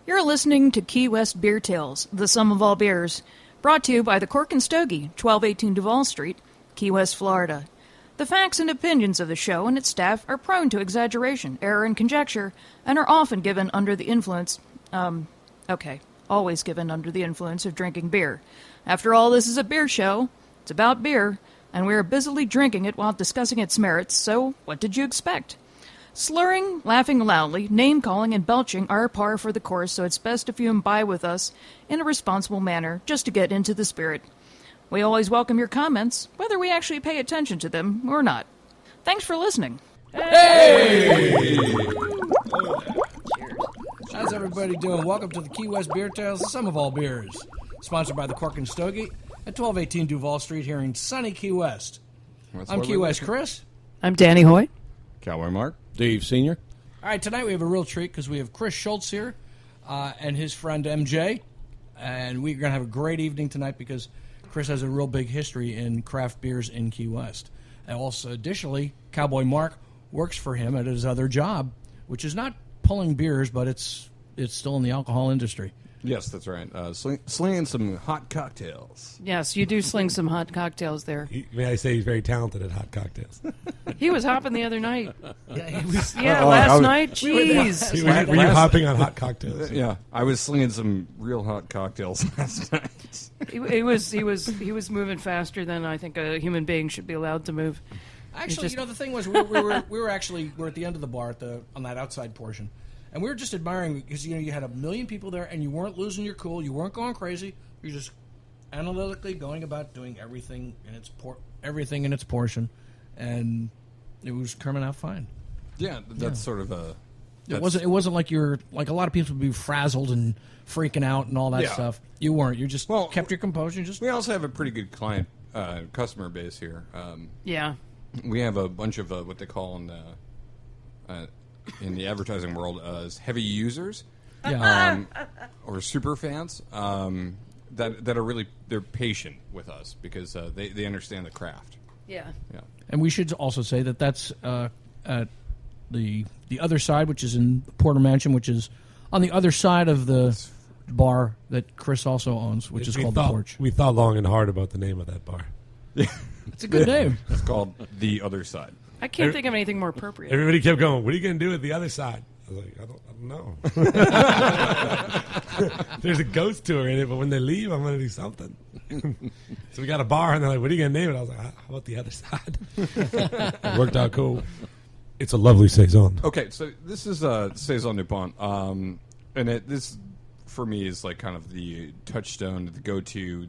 You're listening to Key West Beer Tales, the sum of all beers, brought to you by the Cork and Stogie, 1218 Duval Street, Key West, Florida. The facts and opinions of the show and its staff are prone to exaggeration, error, and conjecture, and are often given under the influence, always given under the influence of drinking beer. After all, this is a beer show. It's about beer, and we are busily drinking it while discussing its merits, so what did you expect? Slurring, laughing loudly, name-calling, and belching are par for the course, so it's best if you imbibe with us in a responsible manner, just to get into the spirit. We always welcome your comments, whether we actually pay attention to them or not. Thanks for listening. Hey! How's everybody doing? Welcome to the Key West Beer Tales, the sum of all beers. Sponsored by the Cork and Stogie at 1218 Duval Street here in sunny Key West. I'm Key West Chris. I'm Danny Hoyt. Cowboy Mark. Dave Sr. All right, tonight we have a real treat because we have Chris Shultz here and his friend MJ. And we're going to have a great evening tonight because Chris has a real big history in craft beers in Key West. And also, additionally, Cowboy Mark works for him at his other job, which is not pulling beers, but it's still in the alcohol industry. Yes, that's right. Slinging some hot cocktails. Yes, you do sling some hot cocktails there. May I say he's very talented at hot cocktails. He was hopping the other night. Last night? Jeez. Were you hopping on hot cocktails? Yeah, I was slinging some real hot cocktails last night. He was moving faster than I think a human being should be allowed to move. Actually, the thing was, we were at the end of the bar on that outside portion. And we were just admiring because you had 1 million people there, and you weren't losing your cool. You weren't going crazy. You're just analytically going about doing everything in its portion, and it was coming out fine. Yeah, that's sort of a. It wasn't like you're like a lot of people would be frazzled and freaking out and all that stuff. You weren't. You just kept your composure. We also have a pretty good customer base here. We have a bunch of what they call in the advertising world as heavy users, or super fans that are really they're patient with us because they understand the craft. Yeah. And we should also say that that's at the other side, which is in Porter Mansion, which is on the other side of the bar that Chris also owns, which is called The Porch. We thought long and hard about the name of that bar. It's a good name. It's called The Other Side. I can't think of anything more appropriate. Everybody kept going, what are you going to do at the other side? I was like, I don't know. There's a ghost tour in it, but when they leave, I'm going to do something. So we got a bar, and they're like, what are you going to name it? I was like, how about the other side? It worked out cool. It's a lovely Saison. Okay, so this is Saison DuPont. And this, for me, is like kind of the touchstone, the go-to,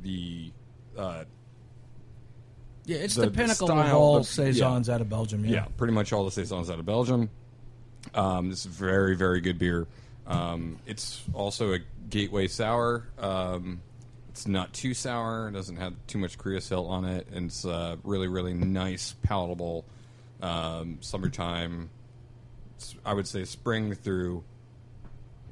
it's the pinnacle of all Saisons out of Belgium. Yeah, pretty much all the Saisons out of Belgium. This is very, very good beer. It's also a gateway sour. It's not too sour. It doesn't have too much creosote on it. And it's really, really nice, palatable summertime. I would say spring through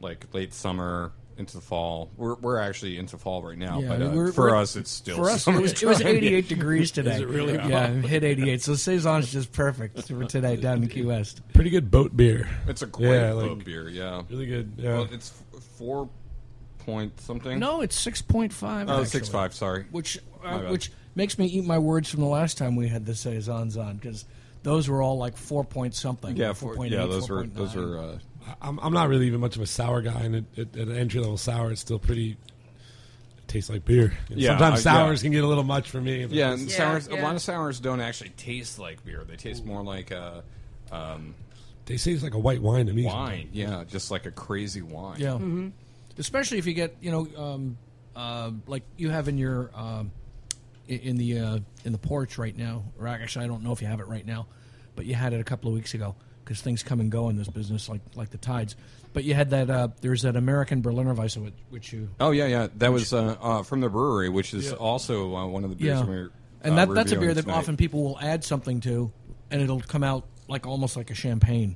like late summer into the fall. We're actually into fall right now, but for us, it's still for us. It was 88 degrees today. Is it really? Yeah, it hit 88. So Saison is just perfect for today down in Key West. Pretty good boat beer. It's a great boat beer. Yeah, really good. Yeah. Well, it's 4 point something. No, it's 6.5. Oh, 6.5. Sorry, which makes me eat my words from the last time we had the Saisons on because those were all like 4 point something. Yeah, 4.8. Those were. I'm not really even much of a sour guy, and at an entry-level sour, it's still pretty... It tastes like beer. Sometimes sours can get a little much for me. Yeah, and sours. A lot of sours don't actually taste like beer. They taste more like they taste like a white wine to me. Wine, yeah, just like a crazy wine. Yeah, especially if you get like you have in your in the porch right now. Or actually, I don't know if you have it right now, but you had it a couple of weeks ago. Because things come and go in this business like the tides. But you had that, there's that American Berliner Weisse, which you... Oh, yeah. That was from the brewery, which is also one of the beers we're and that's a beer that often people will add something to, and it'll come out like almost like a champagne.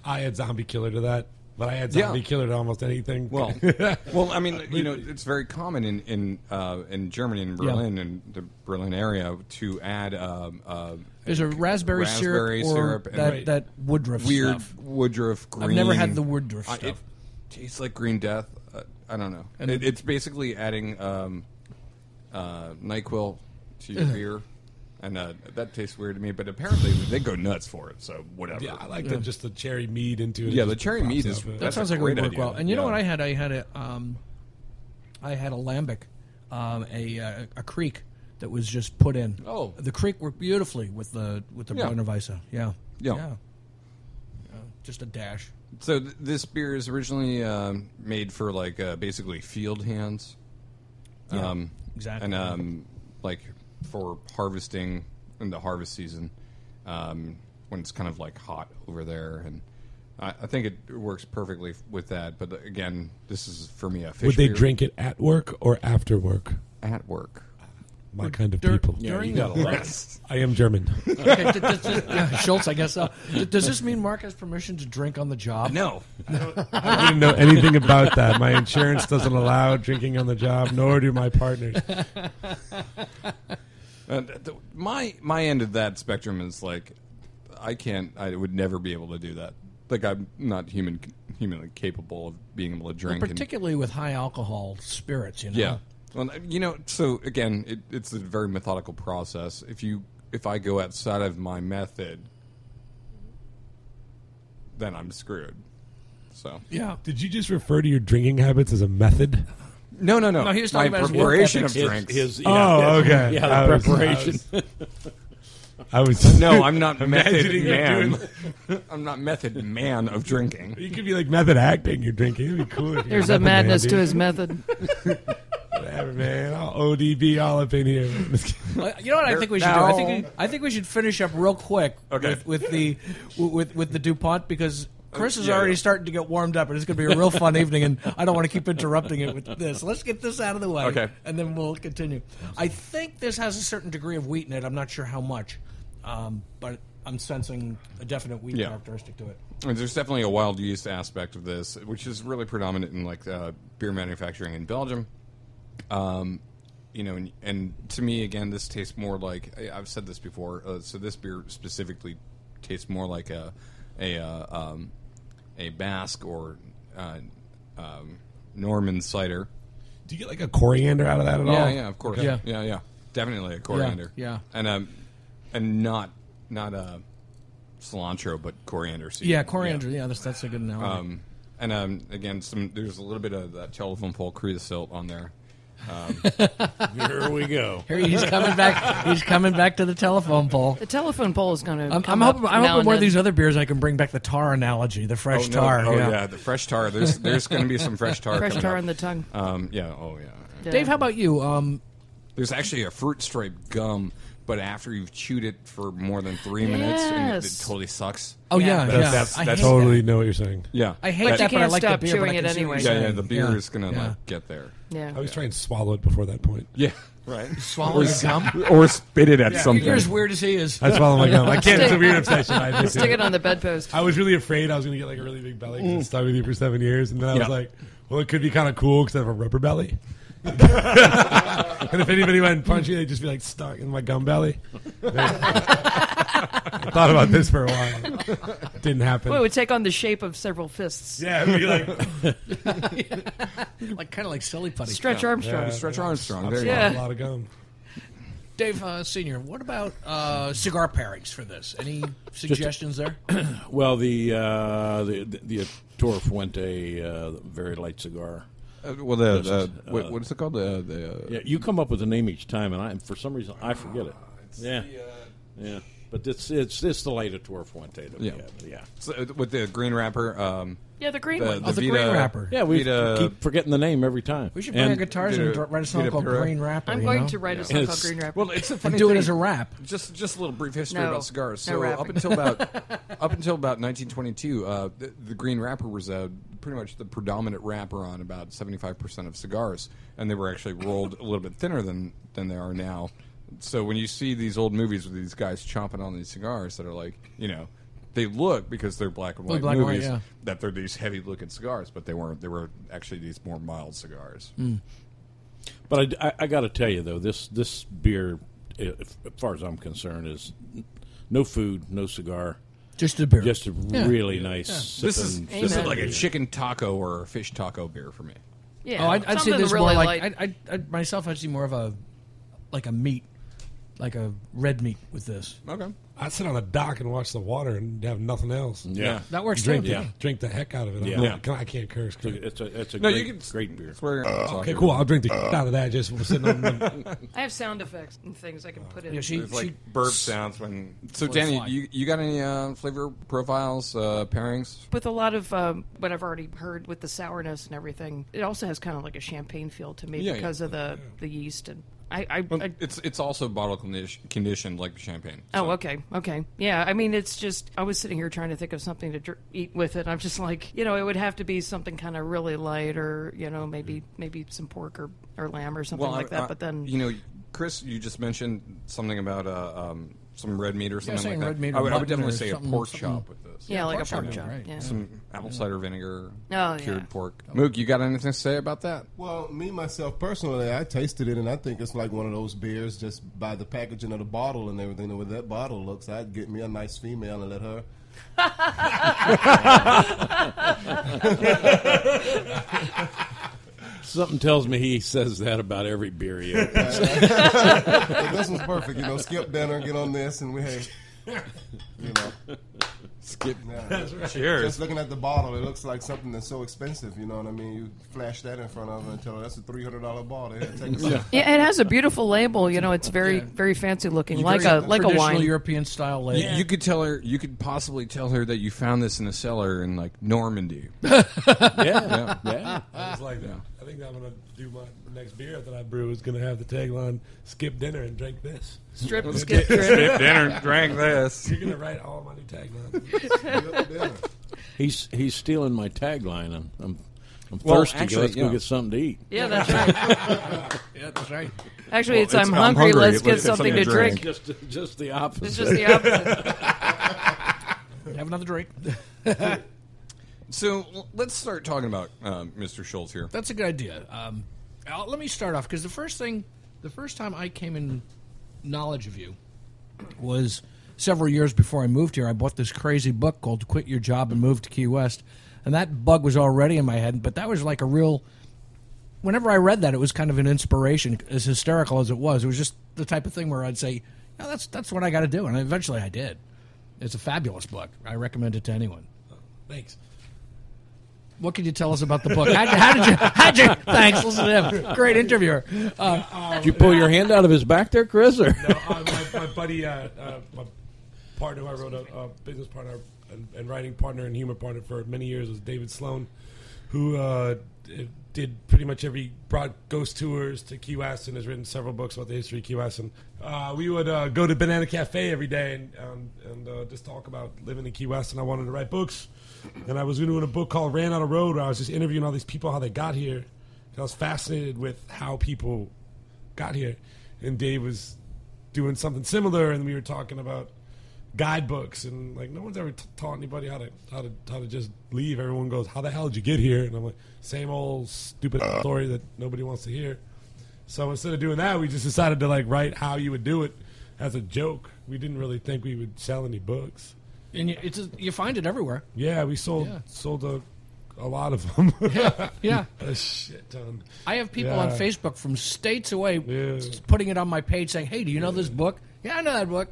I add Zombie Killer to that. But I had Zombie Killer to almost anything. Well, I mean, it's very common in Germany and Berlin and the Berlin area to add. There's a raspberry syrup or that Woodruff weird stuff. Woodruff green. I've never had the Woodruff stuff. It tastes like Green Death. I don't know. It's basically adding NyQuil to your beer. And that tastes weird to me, but apparently they go nuts for it, so whatever. Yeah, I like just the cherry mead into it. Yeah, the cherry mead is... That sounds like it would work well. And you know what I had? I had a lambic, a creek that was just put in. Oh. The creek worked beautifully with the Brenner Weisse. Yeah. Just a dash. So this beer is originally made for, like, basically field hands. Exactly. And, like... for harvesting in the harvest season, when it's kind of like hot over there, and I think it works perfectly with that. But again, this is for me a fish. Would they beer. drink it at work or after work? At work? My kind of people. Yeah, you got a lot. I am German. Okay, Schultz, I guess so. Does this mean Mark has permission to drink on the job? No. I didn't know anything about that. My insurance doesn't allow drinking on the job, nor do my partners. My end of that spectrum is like, I would never be able to do that. Like, I'm not humanly capable of being able to drink. Well, particularly with high alcohol spirits, you know. Yeah. Well, so again, it's a very methodical process. If I go outside of my method, then I'm screwed. So yeah. Did you just refer to your drinking habits as a method? No. No, he was talking about his work preparation of ethics. drinks. Okay. Yeah, the preparation. I was No, I'm not method imagining you man. doing- I'm not method man of drinking. You could be like method acting. You're drinking. It'd be cool. If you're There's a method madness man, to dude. his method. Whatever, man. I'll ODB all up in here. You know what I think we should do? I think we should finish up real quick with the DuPont, because Chris is already starting to get warmed up, and it's going to be a real fun evening, and I don't want to keep interrupting it with this. Let's get this out of the way, and then we'll continue. I think this has a certain degree of wheat in it. I'm not sure how much, but I'm sensing a definite wheat characteristic to it. And there's definitely a wild yeast aspect of this, which is really predominant in like beer manufacturing in Belgium. And to me, again, this tastes more like, I've said this before. So this beer specifically tastes more like a Basque or Norman cider. Do you get like a coriander out of that at all? Yeah, of course. Okay. Yeah, definitely a coriander. Yeah. And not cilantro, but coriander seed. Yeah, coriander. Yeah, that's a good analogy. Again, there's a little bit of that telephone pole creosote on there. Here we go. Here he's coming back. He's coming back to the telephone pole. The telephone pole is going to. I'm hoping one of these other beers I can bring back the tar analogy, the fresh tar. The fresh tar. There's going to be some fresh tar. Fresh coming tar up. in the tongue. Yeah. Dave, how about you? There's actually a fruit stripe gum, but after you've chewed it for more than 3 minutes, and it totally sucks. Oh yeah. I totally know what you're saying. Yeah, I hate But that, you but I can't like stop the beer. chewing but I it can see what anyway. you're Yeah, saying. the beer is going to get there. Yeah. I always try and swallow it before that point. Yeah, right. Swallow your gum. Or spit it at something. You're as weird as he is. I swallow my gum. I can't. It's a weird obsession. I just Stick it on the bedpost. I was really afraid I was going to get like a really big belly because it stuck with you for 7 years, and then I was like, well, it could be kind of cool because I have a rubber belly. And if anybody went and punched me, they'd just be like stuck in my gum belly. I thought about this for a while. It didn't happen. Well, it would take on the shape of several fists. Yeah, it'd be like kind of like silly putty. Stretch Armstrong. Yeah. Stretch Armstrong. I've There you swallowed go. a lot of gum. Dave Senior, what about cigar pairings for this? Any suggestions there? Well, the Toro Fuente, very light cigar. What is it called? Yeah, you come up with a name each time, and for some reason I forget it. Yeah. But it's the lighter Toro Fuente that we have. Yeah. So, with the green wrapper. Yeah, the green one. The green wrapper. Yeah, we Vita, keep forgetting the name every time. We should bring our guitars and Vita- write a song Vita called Pura. Green Wrapper. I'm going to write a song called Green Wrapper. Well, it's a funny And do thing. it as a rap. Just a little brief history No, about cigars. no So rapping. up until about 1922, the green wrapper was pretty much the predominant wrapper on about 75% of cigars, and they were actually rolled a little bit thinner than they are now. So when you see these old movies with these guys chomping on these cigars that are like, they look, because they're black and white Black and white, movies, yeah. that they're these heavy looking cigars, but they weren't. They were actually these more mild cigars. But I got to tell you though, this beer, as far as I'm concerned, is no food, no cigar, Just a beer. just a really nice. This is Amen. like a chicken taco or a fish taco beer for me. Yeah, I'd see something this really more like light. I myself. I'd see more of a meat, like a red meat with this. Okay. I'd sit on a dock and watch the water and have nothing else. Yeah. That works Drink, too. drink the heck out of it. Yeah. I can't curse. It's a No, great, you can great beer. That's where Okay, cool. I'll drink the out of that just sitting on the... I have sound effects and things I can put in. Yeah, It's like burp sounds when. So, Fly. Danny, you got any flavor profiles, pairings? With a lot of what I've already heard with the sourness and everything, it also has kind of like a champagne feel to me Yeah, because of the yeast. And Well, it's also bottle conditioned like champagne. Oh, so. okay. Yeah, I mean, it's just, I was sitting here trying to think of something to eat with it. I'm just like, it would have to be something kind of really light or, maybe some pork or lamb or something like that. But then... Chris, you just mentioned something about some red meat or something saying like red that. meat I or would mutton definitely or say a something- pork something- chop with this. Yeah, like a pork pork chop, chop. right. Yeah. Some apple cider vinegar, Oh, cured yeah. pork. Mook, you got anything to say about that? Well, me, myself, personally, I tasted it, and I think it's like one of those beers just by the packaging of the bottle and everything. The way that bottle looks, I'd get me a nice female and let her... Something tells me he says that about every beer he opens. But this was perfect. Skip dinner, get on this, and Skip. Yeah. Cheers. Just looking at the bottle, it looks like something that's so expensive. You know what I mean? You flash that in front of her and tell her that's a $300 bottle. Here, take a sip. Yeah, it has a beautiful label. It's very fancy looking, like a traditional wine. European style label. You could tell her. You could possibly tell her that you found this in a cellar in like Normandy. Yeah. I was like, I think I'm going to do my next beer that I brew is going to have the tagline, skip dinner and drink this. Strip and skip drip. Skip dinner, drank this. You're going to write all my new taglines. He's stealing my tagline. I'm Well, thirsty. actually, Let's go yeah. get something to eat. Yeah, that's right. Yeah, that's right. Actually, Well, it's I'm hungry. Let's get something to drink. Just the opposite. It's just the opposite. Have another drink. So let's start talking about Mr. Shultz here. That's a good idea. Let me start off because the first time I came in knowledge of you was several years before I moved here. I bought this crazy book called "Quit Your Job and Move to Key West," and that bug was already in my head. But that was like a real. Whenever I read that, it was kind of an inspiration. As hysterical as it was just the type of thing where I'd say, "That's what I got to do," and eventually I did. It's a fabulous book. I recommend it to anyone. Thanks. What can you tell us about the book? How'd you? Thanks. Listen to him. Great interviewer. Did you pull your hand out of his back there, Chris? Or? No, my buddy, my partner who I wrote a business partner and writing partner and humor partner for many years was David Sloan, who did pretty much brought ghost tours to Key West and has written several books about the history of Key West. And we would go to Banana Cafe every day and just talk about living in Key West. And I wanted to write books. And I was doing a book called Ran Out of Road where I was just interviewing all these people, how they got here. And I was fascinated with how people got here. And Dave was doing something similar, and we were talking about guidebooks, and like no one's ever taught anybody how to just leave. Everyone goes, "How the hell did you get here?" And I'm like, same old stupid story that nobody wants to hear. So instead of doing that, we just decided to like write how you would do it as a joke. We didn't really think we would sell any books. And you find it everywhere. Yeah, we sold a lot of them. Yeah. A shit ton. I have people on Facebook from states away putting it on my page saying, "Hey, do you know this book?" Yeah, I know that book.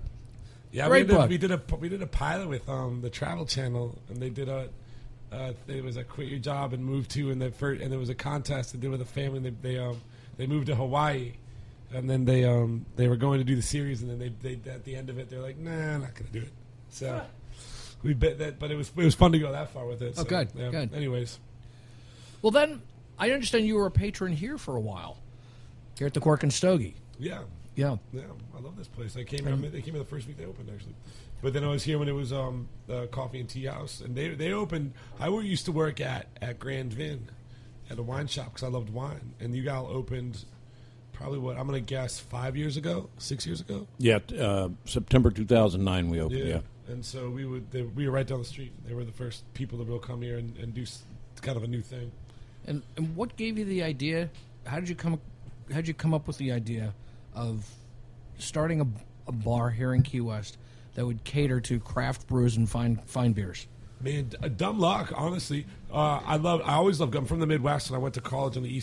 Yeah, Great book. we did a pilot with the Travel Channel, and they did it was a quit your job and move to, and there was a contest they did with a family. And they moved to Hawaii, and then they were going to do the series, and then they at the end of it they're like, "Nah, I'm not going to do it." So we bet that, but it was fun to go that far with it. Oh, so, good, yeah. good. Anyways, Well, then I understand you were a patron here for a while, here at the Cork and Stogie. yeah. Yeah. Yeah, I love this place. They came in the first week they opened, actually. But then I was here when it was Coffee and Tea House. And they opened, I used to work at Grand Vin at a wine shop because I loved wine. And you guys opened probably, I'm going to guess, 6 years ago? Yeah, September 2009 we opened, yeah. And so we were right down the street. They were the first people to really come here and do kind of a new thing. And what gave you the idea? How did you come up with the idea of starting a bar here in Key West that would cater to craft brews and fine beers? Man, dumb luck. Honestly, I always loved. I'm from the Midwest, and I went to college on the